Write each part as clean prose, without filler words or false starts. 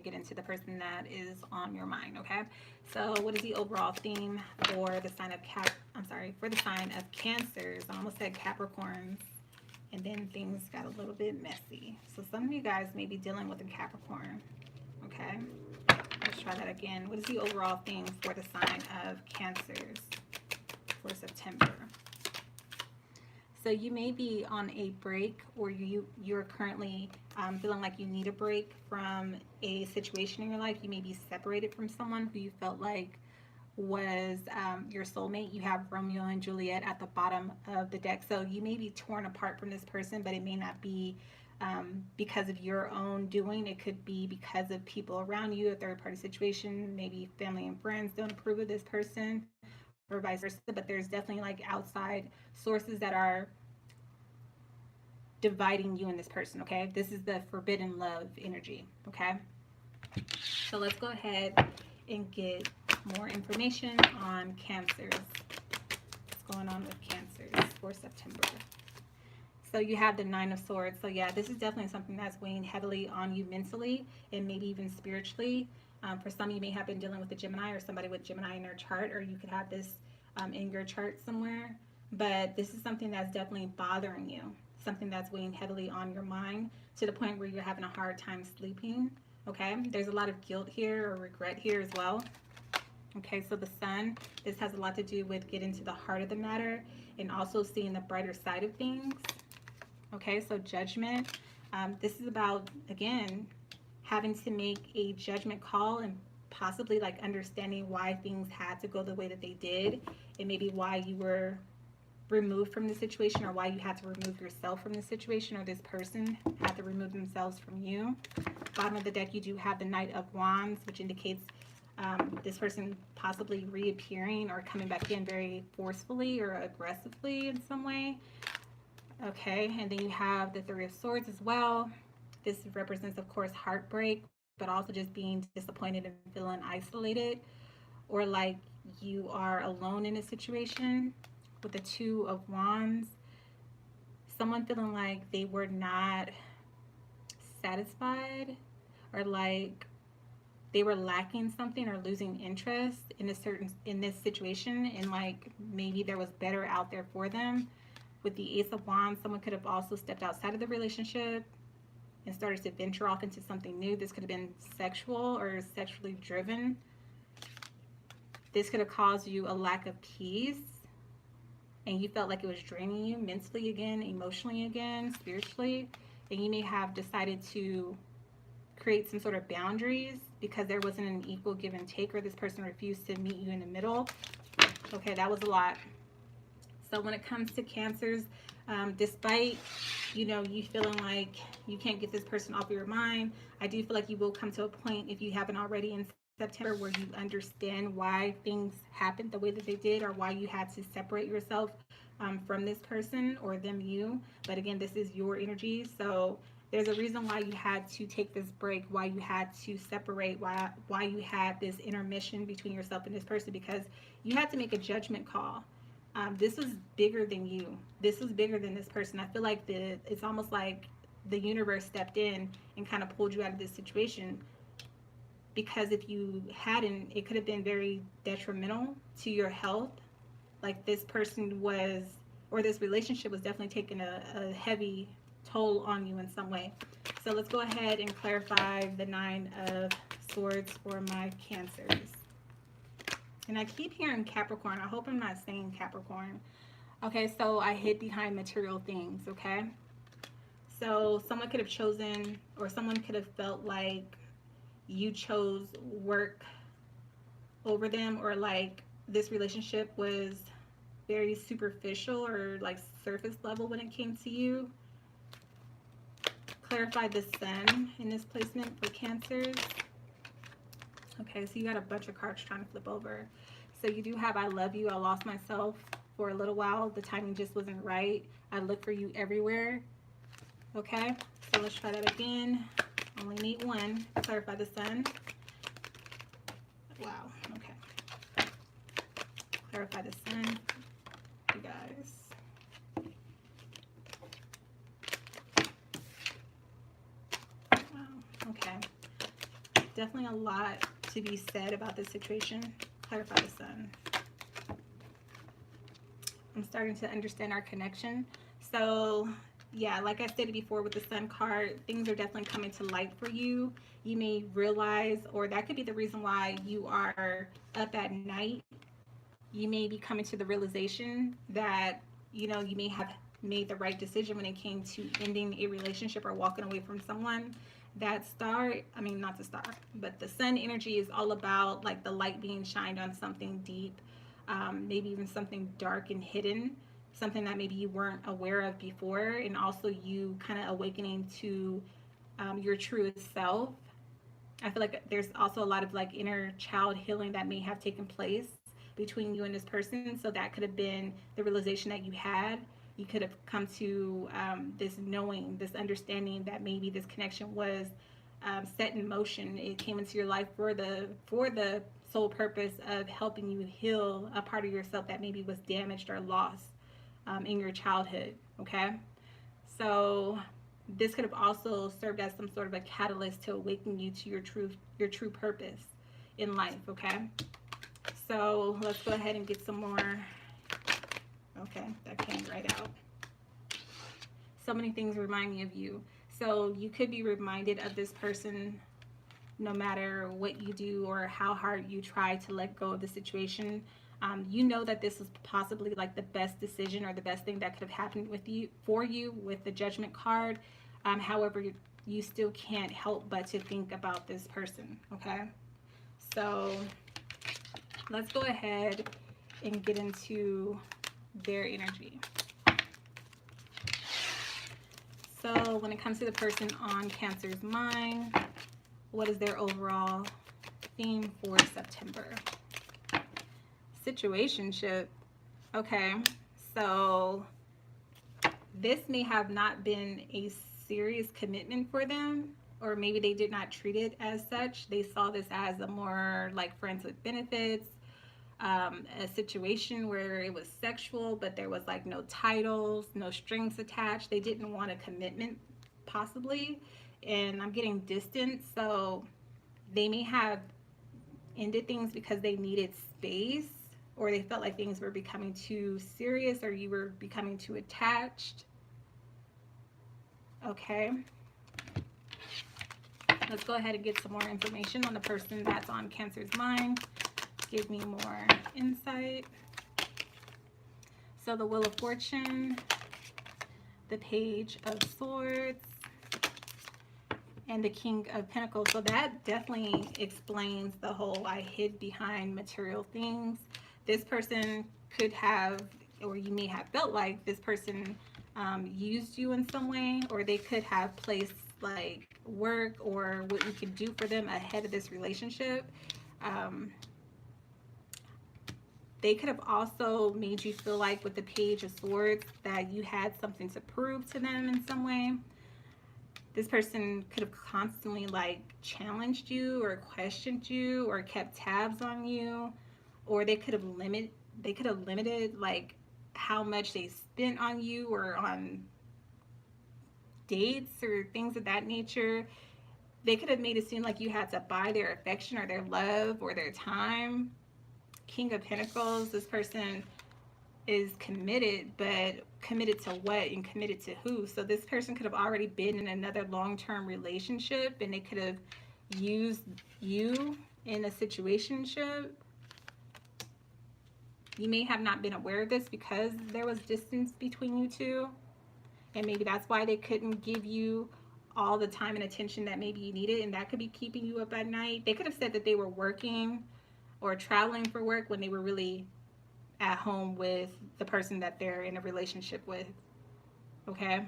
get into the person that is on your mind, okay? So what is the overall theme for the sign of for the sign of Cancers? I almost said Capricorns, and then things got a little bit messy. So some of you guys may be dealing with a Capricorn, okay? Let's try that again. What is the overall theme for the sign of Cancers for September? So you may be on a break, or you're currently feeling like you need a break from a situation in your life. You may be separated from someone who you felt like was your soulmate. You have Romeo and Juliet at the bottom of the deck. So you may be torn apart from this person, but it may not be because of your own doing. It could be because of people around you, a third party situation. Maybe family and friends don't approve of this person, or vice versa. But there's definitely like outside sources that are dividing you and this person, okay? This is the forbidden love energy, okay? So let's go ahead and get more information on Cancers. What's going on with Cancers for September? So you have the Nine of Swords. So yeah, this is definitely something that's weighing heavily on you mentally and maybe even spiritually. For some, you may have been dealing with a Gemini or somebody with Gemini in their chart, or you could have this in your chart somewhere. But this is something that's definitely bothering you, something that's weighing heavily on your mind to the point where you're having a hard time sleeping, okay? There's a lot of guilt here or regret here as well. Okay, so the Sun, this has a lot to do with getting to the heart of the matter and also seeing the brighter side of things. Okay, so Judgment. This is about, again, having to make a judgment call and possibly like understanding why things had to go the way that they did, and maybe why you were removed from the situation, or why you had to remove yourself from the situation, or this person had to remove themselves from you. Bottom of the deck, you do have the Knight of Wands, which indicates this person possibly reappearing or coming back in very forcefully or aggressively in some way. Okay, and then you have the Three of Swords as well. This represents, of course, heartbreak, but also just being disappointed and feeling isolated, or like you are alone in a situation. With the Two of Wands, someone feeling like they were not satisfied, or like they were lacking something or losing interest in this situation, and like maybe there was better out there for them. With the Ace of Wands, someone could have also stepped outside of the relationship and started to venture off into something new. This could have been sexual or sexually driven. This could have caused you a lack of peace, and you felt like it was draining you mentally again, emotionally again, spiritually. And you may have decided to create some sort of boundaries because there wasn't an equal give and take, or this person refused to meet you in the middle. Okay, that was a lot. So when it comes to Cancers, despite, you feeling like you can't get this person off of your mind, I do feel like you will come to a point, if you haven't already, in September, where you understand why things happened the way that they did, or why you had to separate yourself from this person, or them you. But again, this is your energy, so there's a reason why you had to take this break, why you had to separate, why you had this intermission between yourself and this person, because you had to make a judgment call. This was bigger than you. This was bigger than this person. I feel like it's almost like the universe stepped in and kind of pulled you out of this situation, because if you hadn't, it could have been very detrimental to your health. Like this person was, or this relationship was definitely taking a heavy toll on you in some way. So let's go ahead and clarify the Nine of Swords for my Cancers. And I keep hearing Capricorn. I hope I'm not saying Capricorn. Okay, so I hid behind material things, okay? So someone could have chosen, or someone could have felt like you chose work over them, or like this relationship was very superficial or like surface level when it came to you. Clarify the Sun in this placement for Cancers. Okay, so you got a bunch of cards trying to flip over. So you do have I love you, I lost myself for a little while, the timing just wasn't right, I look for you everywhere. Okay, so let's try that again. Only need one. Clarify the Sun. Wow, okay. Clarify the Sun, you guys. Wow, okay. definitely a lot to be said about this situation. Clarify the sun. I'm starting to understand our connection. So yeah, like I stated before with the sun card, things are definitely coming to light for you. You may realize, or that could be the reason why you are up at night. You may be coming to the realization that, you may have made the right decision when it came to ending a relationship or walking away from someone. That star, I mean, not the star, but the sun energy is all about like the light being shined on something deep, maybe even something dark and hidden, something that maybe you weren't aware of before, and also you kind of awakening to your truest self. I feel like there's also a lot of like inner child healing that may have taken place between you and this person. So that could have been the realization that you had. You could have come to this knowing, this understanding that maybe this connection was set in motion. It came into your life for the sole purpose of helping you heal a part of yourself that maybe was damaged or lost in your childhood. Okay, so this could have also served as some sort of a catalyst to awaken you to your true purpose in life. Okay, so let's go ahead and get some more. Okay, that came right out. So many things remind me of you. So you could be reminded of this person no matter what you do or how hard you try to let go of the situation. You know that this was possibly like the best decision or the best thing that could have happened for you with the Judgment card. However, you still can't help but to think about this person. Okay, so let's go ahead and get into their energy. So when it comes to the person on Cancer's mind, what is their overall theme for September? Situationship. Okay, so this may have not been a serious commitment for them, or maybe they did not treat it as such. They saw this as a more like friends with benefits, a situation where it was sexual, but there was like no titles, no strings attached. They didn't want a commitment, possibly. And I'm getting distance, so they may have ended things because they needed space, or they felt like things were becoming too serious, or you were becoming too attached. Okay, let's go ahead and get some more information on the person that's on Cancer's mind. Give me more insight. So the Wheel of Fortune, the Page of Swords, and the King of Pentacles. So that definitely explains the whole I hid behind material things. This person could have, or you may have felt like this person used you in some way, or they could have placed like work or what you could do for them ahead of this relationship. They could have also made you feel like with the Page of Swords that you had something to prove to them in some way. This person could have constantly like challenged you or questioned you or kept tabs on you, or they could have limited like how much they spent on you or on dates or things of that nature. They could have made it seem like you had to buy their affection or their love or their time. King of Pentacles, this person is committed, but committed to what and committed to who? So this person could have already been in another long-term relationship, and they could have used you in a situationship. You may have not been aware of this because there was distance between you two, and maybe that's why they couldn't give you all the time and attention that maybe you needed, and that could be keeping you up at night. They could have said that they were working or traveling for work when they were really at home with the person that they're in a relationship with. Okay,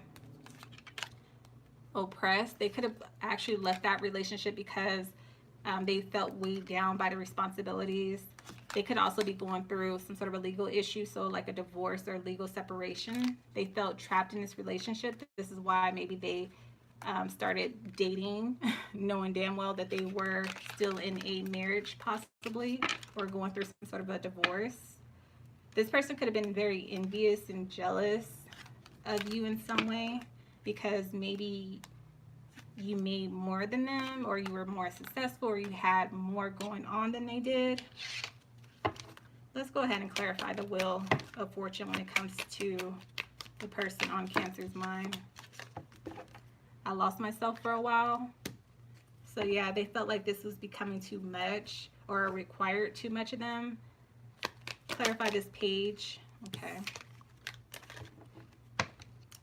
oppressed. They could have actually left that relationship because they felt weighed down by the responsibilities. They could also be going through some sort of a legal issue, so like a divorce or legal separation. They felt trapped in this relationship. This is why maybe they started dating, knowing damn well that they were still in a marriage possibly, or going through some sort of a divorce. This person could have been very envious and jealous of you in some way, because maybe you made more than them, or you were more successful, or you had more going on than they did. Let's go ahead and clarify the Wheel of Fortune when it comes to the person on Cancer's mind. I lost myself for a while. So yeah, they felt like this was becoming too much or required too much of them. Clarify this page. Okay.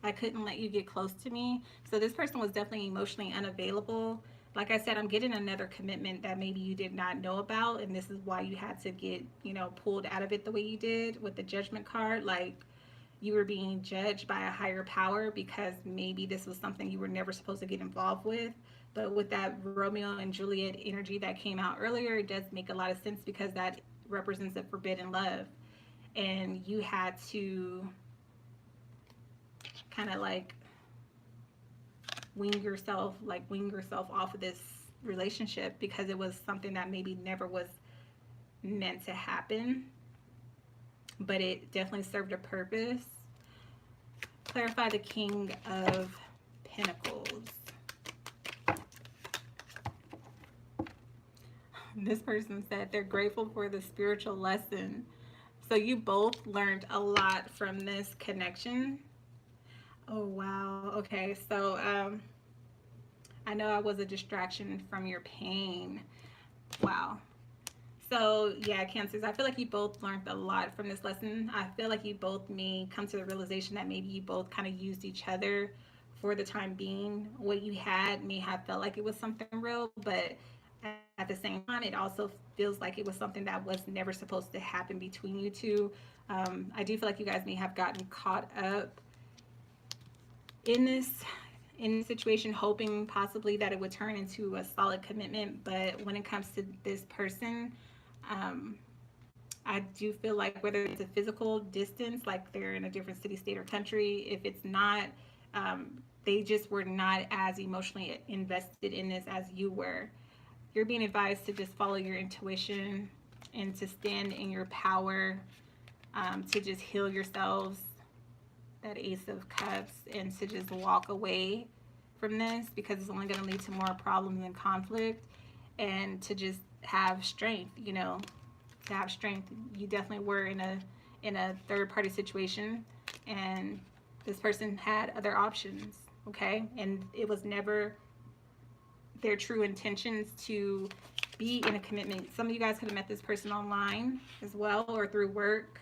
I couldn't let you get close to me. So this person was definitely emotionally unavailable. Like I said, I'm getting another commitment that maybe you did not know about, and this is why you had to get, you know, pulled out of it the way you did with the Judgment card. Like, you were being judged by a higher power because maybe this was something you were never supposed to get involved with. But with that Romeo and Juliet energy that came out earlier, it does make a lot of sense because that represents a forbidden love. And you had to kind of like wean yourself off of this relationship because it was something that maybe never was meant to happen, but it definitely served a purpose. Clarify the King of Pentacles. This person said they're grateful for the spiritual lesson. So you both learned a lot from this connection. Oh, wow. Okay, so I know I was a distraction from your pain. Wow. So yeah, Cancers, I feel like you both learned a lot from this lesson. I feel like you both may come to the realization that maybe you both kind of used each other for the time being. What you had may have felt like it was something real, but at the same time, it also feels like it was something that was never supposed to happen between you two. I do feel like you guys may have gotten caught up in this situation, hoping possibly that it would turn into a solid commitment. But when it comes to this person, I do feel like whether it's a physical distance, like they're in a different city, state, or country, if it's not, they just were not as emotionally invested in this as you were. You're being advised to just follow your intuition and to stand in your power, to just heal yourselves, that Ace of Cups, and to just walk away from this because it's only going to lead to more problems and conflict, and to just have strength, you know, to have strength. You definitely were in a third party situation, and this person had other options, okay? And it was never their true intentions to be in a commitment. Some of you guys could have met this person online as well, or through work,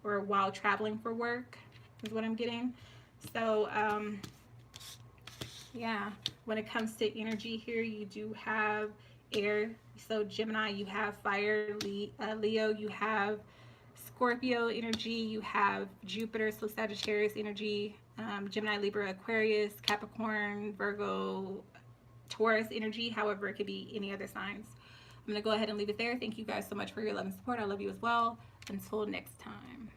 or while traveling for work, is what I'm getting. So yeah, when it comes to energy here, you do have air. So Gemini, you have fire. Leo, you have Scorpio energy. You have Jupiter, so Sagittarius energy. Gemini, Libra, Aquarius, Capricorn, Virgo, Taurus energy. However, it could be any other signs. I'm going to go ahead and leave it there. Thank you guys so much for your love and support. I love you as well. Until next time.